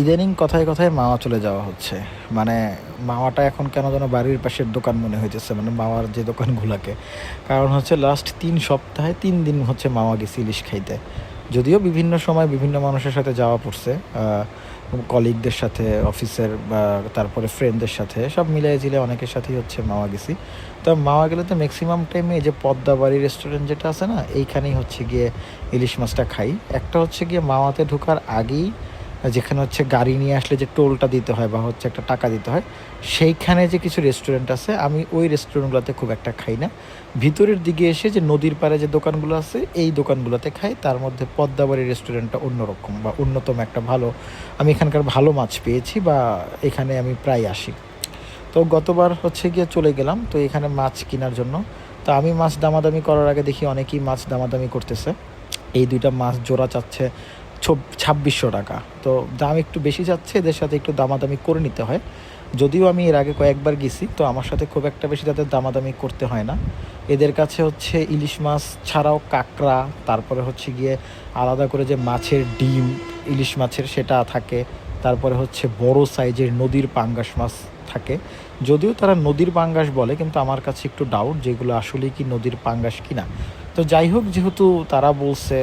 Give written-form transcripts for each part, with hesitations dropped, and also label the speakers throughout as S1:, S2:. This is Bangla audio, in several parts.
S1: ইদানিং কথায় কথায় মাওয়া চলে যাওয়া হচ্ছে। মানে মাওয়াটা এখন কেন যেন বাড়ির পাশের দোকান মনে হইতেছে, মানে মাওয়ার যে দোকানগুলাকে। কারণ হচ্ছে লাস্ট ৩ সপ্তাহে ৩ দিন হচ্ছে মাওয়া গেছি ইলিশ খাইতে। যদিও বিভিন্ন সময় বিভিন্ন মানুষের সাথে যাওয়া পড়ছে, কলিগদের সাথে, অফিসের বা তারপরে ফ্রেন্ডদের সাথে সব মিলিয়ে ঝিলিয়ে অনেকের সাথেই হচ্ছে মাওয়া গেছি। তো মাওয়া গেলে তো ম্যাক্সিমাম টাইমে এই যে পদ্মাবাড়ি রেস্টুরেন্ট যেটা আছে না, এইখানেই হচ্ছে গিয়ে ইলিশ মাছটা খাই। একটা হচ্ছে গিয়ে মাওয়াতে ঢোকার আগেই যেখানে হচ্ছে গাড়ি নিয়ে আসলে যে টোলটা দিতে হয় বা হচ্ছে একটা টাকা দিতে হয়, সেইখানে যে কিছু রেস্টুরেন্ট আছে, আমি ওই রেস্টুরেন্টগুলোতে খুব একটা খাই না। ভিতরের দিকে এসে যে নদীর পাড়ে যে দোকানগুলো আছে, এই দোকানগুলোতে খাই। তার মধ্যে পদ্মাবাড়ি রেস্টুরেন্টটা অন্যরকম বা অন্যতম একটা ভালো, আমি এখানকার ভালো মাছ পেয়েছি বা এখানে আমি প্রায় আসি। তো গতবার হচ্ছে গিয়ে চলে গেলাম তো এখানে মাছ কেনার জন্য। তো আমি মাছ দামাদামি করার আগে দেখি অনেকেই মাছ দামাদামি করতেছে। এই দুইটা মাছ জোড়া চাচ্ছে ২৬০০ টাকা। তো দাম একটু বেশি যাচ্ছে, এদের সাথে একটু দামাদামি করে নিতে হয়। যদিও আমি এর আগে কয়েকবার গেছি, তো আমার সাথে খুব একটা বেশি তাদের দামাদামি করতে হয় না। এদের কাছে হচ্ছে ইলিশ মাছ ছাড়াও কাঁকড়া, তারপরে হচ্ছে গিয়ে আলাদা করে যে মাছের ডিম ইলিশ মাছের সেটা থাকে। তারপরে হচ্ছে বড় সাইজের নদীর পাঙ্গাস মাছ থাকে। যদিও তারা নদীর পাঙ্গাস বলে, কিন্তু আমার কাছে একটু ডাউট যেগুলো আসলেই কি নদীর পাঙ্গাস কিনা। তো যাই হোক, যেহেতু তারা বলছে,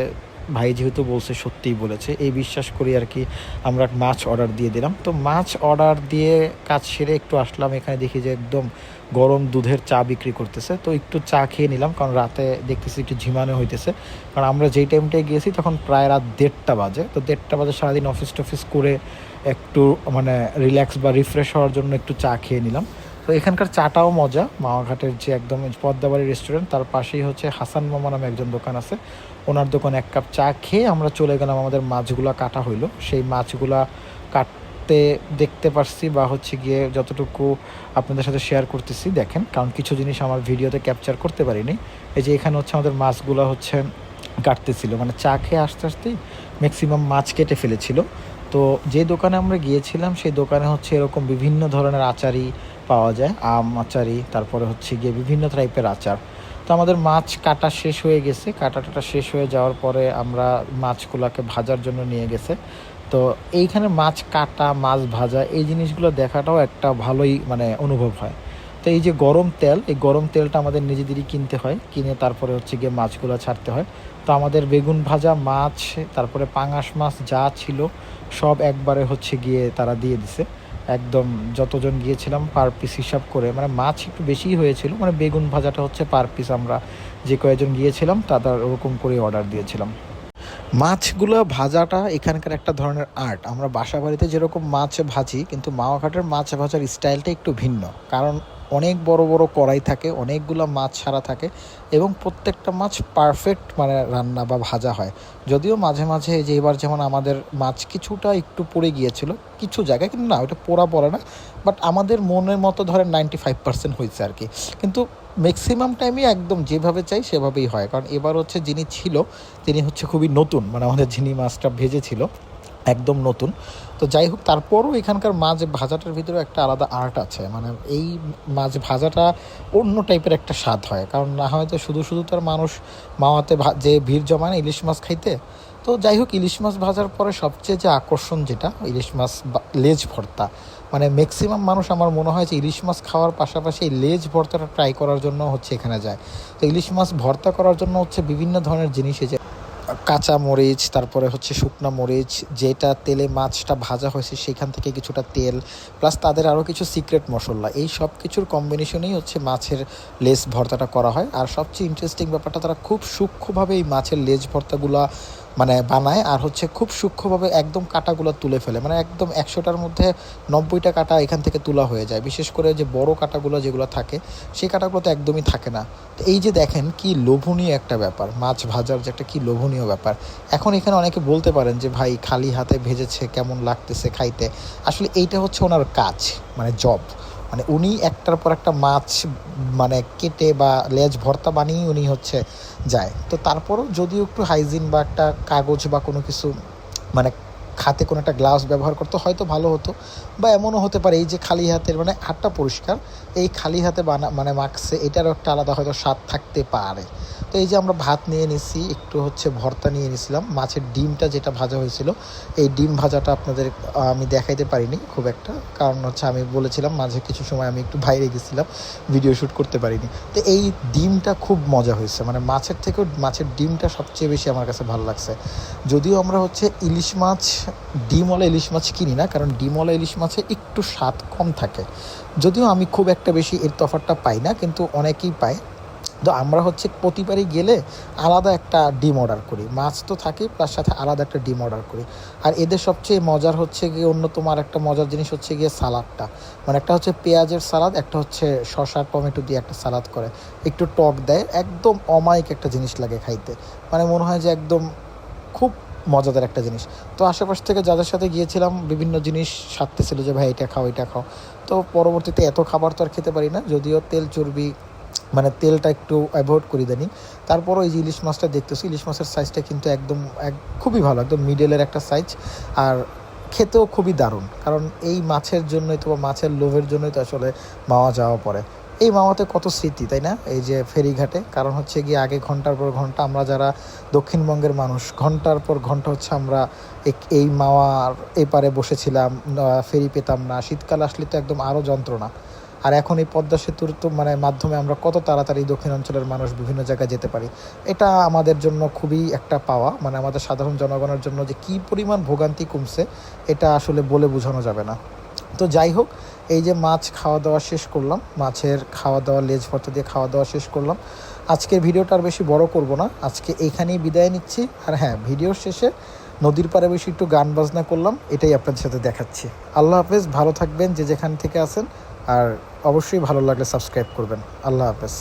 S1: ভাই যেহেতু বলছে সত্যিই বলেছে, এই বিশ্বাস করি আর কি আমরা মাছ অর্ডার দিয়ে দিলাম। তো মাছ অর্ডার দিয়ে কাজ সেরে একটু আসলাম, এখানে দেখি যে একদম গরম দুধের চা বিক্রি করতেছে। তো একটু চা খেয়ে নিলাম, কারণ রাতে দেখতেছি একটু ঝিমানো হইতেছে। কারণ আমরা যেই টাইমটায় গিয়েছি তখন প্রায় রাত ১:৩০ বাজে। তো ১:৩০ বাজে সারাদিন অফিস টফিস করে একটু মানে রিল্যাক্স বা রিফ্রেশ হওয়ার জন্য একটু চা খেয়ে নিলাম। তো এখানকার চাটাও মজা। মাওয়াঘাটের যে একদম পদ্মাবাড়ি রেস্টুরেন্ট, তার পাশেই হচ্ছে হাসান মামা নামে একজন দোকান আছে। ওনার দোকানে ১ কাপ চা খেয়ে আমরা চলে গেলাম। আমাদের মাছগুলা কাটা হইলো, সেই মাছগুলা কাটতে দেখতে পারছি বা হচ্ছে গিয়ে যতটুকু আপনাদের সাথে শেয়ার করতেছি দেখেন, কারণ কিছু জিনিস আমার ভিডিওতে ক্যাপচার করতে পারিনি। এই যে এখানে হচ্ছে আমাদের মাছগুলা হচ্ছে কাটতেছিল, মানে চা খেয়ে আস্তে আস্তেই ম্যাক্সিমাম মাছ কেটে ফেলেছিল। তো যে দোকানে আমরা গিয়েছিলাম সেই দোকানে হচ্ছে এরকম বিভিন্ন ধরনের আচারই পাওয়া যায়, আম আচারি, তারপরে হচ্ছে গিয়ে বিভিন্ন টাইপের আচার। তো আমাদের মাছ কাটা শেষ হয়ে গেছে, কাটা টাটা শেষ হয়ে যাওয়ার পরে আমরা মাছগুলোকে ভাজার জন্য নিয়ে গেছে। তো এইখানে মাছ কাটা, মাছ ভাজা, এই জিনিসগুলো দেখাটাও একটা ভালোই মানে অনুভব হয়। তো এই যে গরম তেল, এই গরম তেলটা আমাদের নিজেদেরই কিনতে হয়, কিনে তারপরে হচ্ছে গিয়ে মাছগুলো ছাড়তে হয়। তো আমাদের বেগুন ভাজা মাছ, তারপরে পাঙাশ মাছ যা ছিল সব একবারে হচ্ছে গিয়ে তারা দিয়ে দিছে। একদম যতজন গিয়েছিলাম পার পিস হিসাব করে, মানে মাছ একটু বেশিই হয়েছিল, মানে বেগুন ভাজাটা হচ্ছে পার পিস আমরা যে কয়েকজন গিয়েছিলাম তাদের ওরকম করে অর্ডার দিয়েছিলাম। মাছগুলো ভাজাটা এখানকার একটা ধরনের আর্ট। আমরা বাসা বাড়িতে যেরকম মাছ ভাজি, কিন্তু মাওয়াঘাটের মাছ ভাজার স্টাইলটা একটু ভিন্ন। কারণ অনেক বড় বড় কড়াই থাকে, অনেকগুলো মাছ ছাড়া থাকে এবং প্রত্যেকটা মাছ পারফেক্ট মানে রান্না বা ভাজা হয়। যদিও মাঝে মাঝে যে এবার যেমন আমাদের মাছ কিছুটা একটু পড়ে গিয়েছিল কিছু জায়গায়, কিন্তু না ওটা পোড়া পড়ে না, বাট আমাদের মনের মতো ধরেন 95% হয়েছে আর কি। কিন্তু ম্যাক্সিমাম টাইমই একদম যেভাবে চাই সেভাবেই হয়, কারণ এবার হচ্ছে যিনি ছিল তিনি হচ্ছে খুবই নতুন, মানে আমাদের যিনি মাছটা ভেজেছিল একদম নতুন। তো যাই হোক, তারপরও এখানকার মাছ ভাজাটার ভিতরে একটা আলাদা আর্ট আছে, মানে এই মাছ ভাজাটা অন্য টাইপের একটা স্বাদ হয়। কারণ না হয়তো শুধু শুধু তার মানুষ মাওয়াতে যে ভিড় জমায় না ইলিশ মাছ খাইতে। তো যাই হোক, ইলিশ মাছ ভাজার পরে সবচেয়ে যে আকর্ষণ যেটা, ইলিশ মাছ লেজ ভর্তা। মানে ম্যাক্সিমাম মানুষ আমার মনে হয় যে ইলিশ মাছ খাওয়ার পাশাপাশি এই লেজ ভর্তাটা ট্রাই করার জন্য হচ্ছে এখানে যায়। তো ইলিশ মাছ ভর্তা করার জন্য হচ্ছে বিভিন্ন ধরনের জিনিস, এই যে কাঁচা মরিচ, তারপরে হচ্ছে শুকনা মরিচ, যেটা তেলে মাছটা ভাজা হয়েছে সেখান থেকে কিছুটা তেল, প্লাস তাদের আরও কিছু সিক্রেট মশলা, এই সব কিছুর কম্বিনেশনেই হচ্ছে মাছের লেজ ভর্তাটা করা হয়। আর সবচেয়ে ইন্টারেস্টিং ব্যাপারটা, তারা খুব সূক্ষ্মভাবে এই মাছের লেজ ভর্তাগুলা মানে বানায়, আর হচ্ছে খুব সূক্ষ্মভাবে একদম কাঁটাগুলো তুলে ফেলে, মানে একদম ১০০টার মধ্যে ৯০টা কাঁটা এখান থেকে তোলা হয়ে যায়। বিশেষ করে যে বড় কাঁটাগুলো যেগুলো থাকে, সেই কাঁটাগুলো তো একদমই থাকে না। তো এই যে দেখেন কি লোভনীয় একটা ব্যাপার, মাছ ভাজার যে একটা কি লোভনীয় ব্যাপার। এখন এখানে অনেকে বলতে পারেন যে ভাই খালি হাতে ভেজেছে কেমন লাগতেছে খাইতে। আসলে এইটা হচ্ছে ওনার কাজ, মানে জব। মানে উনি একটার পর একটা মাছ মানে কেটে বা লেজ ভর্তা বানিয়ে উনি হচ্ছে যায়। তো তারপরও যদিও একটু হাইজিন বা একটা কাগজ বা কোনো কিছু মানে হাতে কোনো একটা গ্লাভস ব্যবহার করতো হয়তো ভালো হতো, বা এমনও হতে পারে এই যে খালি হাতের মানে হাতটা পরিষ্কার, এই খালি হাতে মানে মাখছে এটারও একটা আলাদা হয়তো স্বাদ থাকতে পারে। তো এই যে আমরা ভাত নিয়ে নিছি, একটু হচ্ছে ভর্তা নিয়ে নিছিলাম, মাছের ডিমটা যেটা ভাজা হয়েছিল এই ডিম ভাজাটা আপনাদের আমি দেখাইতে পারিনি খুব একটা, কারণ হচ্ছে আমি বলেছিলাম মাঝে কিছু সময় আমি একটু বাইরে গেছিলাম, ভিডিও শ্যুট করতে পারিনি। তো এই ডিমটা খুব মজা হয়েছে, মানে মাছের থেকেও মাছের ডিমটা সবচেয়ে বেশি আমার কাছে ভালো লাগছে। যদিও আমরা হচ্ছে ইলিশ মাছ, ডিমওয়ালা ইলিশ মাছ কিনি না, কারণ ডিমওয়ালা ইলিশ মাছে একটু স্বাদ কম থাকে, যদিও আমি খুব একটা বেশি এর তফাৎটা পাই না, কিন্তু অনেকেই পায়। তো আমরা হচ্ছে প্রতিবারই গেলে আলাদা একটা ডিম অর্ডার করি, মাছ তো থাকে তার সাথে আলাদা একটা ডিম অর্ডার করি। আর এদের সবচেয়ে মজার হচ্ছে গিয়ে অন্যতম আর একটা মজার জিনিস হচ্ছে গিয়ে সালাদটা, মানে একটা হচ্ছে পেঁয়াজের সালাদ, একটা হচ্ছে শসা টমেটো দিয়ে একটা সালাদ করে, একটু টক দেয়, একদম অমায়িক একটা জিনিস লাগে খাইতে, মানে মনে হয় যে একদম খুব মজাদার একটা জিনিস। তো আশেপাশ থেকে যাদের সাথে গিয়েছিলাম বিভিন্ন জিনিস সারতেছিল যে ভাই এটা খাও এটা খাও, তো পরবর্তীতে এত খাবার তো আর খেতে পারি না, যদিও তেল চর্বি মানে তেলটা একটু অ্যাভয়েড করে দেনি। তারপরও এই যে ইলিশ মাছটা দেখতেছি, ইলিশ মাছের সাইজটা কিন্তু একদম খুবই ভালো, একদম মিডলের একটা সাইজ, আর খেতেও খুবই দারুণ। কারণ এই মাছের জন্যই তো, বা মাছের লোভের জন্যই তো আসলে মাওয়া যাওয়া পড়ে। এই মাওয়াতে কত স্মৃতি, তাই না? এই যে ফেরিঘাটে, কারণ হচ্ছে গিয়ে আগে ঘন্টার পর ঘন্টা আমরা যারা দক্ষিণবঙ্গের মানুষ ঘন্টার পর ঘন্টা হচ্ছে আমরা এই মাওয়ার এপারে বসেছিলাম, ফেরি পেতাম না, শীতকাল আসলে তো একদম আরও যন্ত্রণা। আর এখন এই পদ্মা সেতুর তো মানে মাধ্যমে আমরা কত তাড়াতাড়ি দক্ষিণ অঞ্চলের মানুষ বিভিন্ন জায়গায় যেতে পারি, এটা আমাদের জন্য খুবই একটা পাওয়া, মানে আমাদের সাধারণ জনগণের জন্য যে কী পরিমাণ ভোগান্তি কমছে এটা আসলে বলে বোঝানো যাবে না। তো যাই হোক, এই যে মাছ খাওয়া দাওয়া শেষ করলাম, মাছের খাওয়া দাওয়া লেজ ভর্তা দিয়ে খাওয়া দাওয়া শেষ করলাম। আজকের ভিডিওটা আর বেশি বড় করব না, আজকে এইখানেই বিদায় নিচ্ছি। আর হ্যাঁ, ভিডিওর শেষে নদীর পাড়ে বেশি একটু গান বাজনা করলাম, এটাই আপনাদের সাথে দেখাচ্ছি। আল্লাহ হাফেজ, ভালো থাকবেন যে যেখান থেকে আছেন, আর অবশ্যই ভালো লাগলে সাবস্ক্রাইব করবেন। আল্লাহ হাফেজ।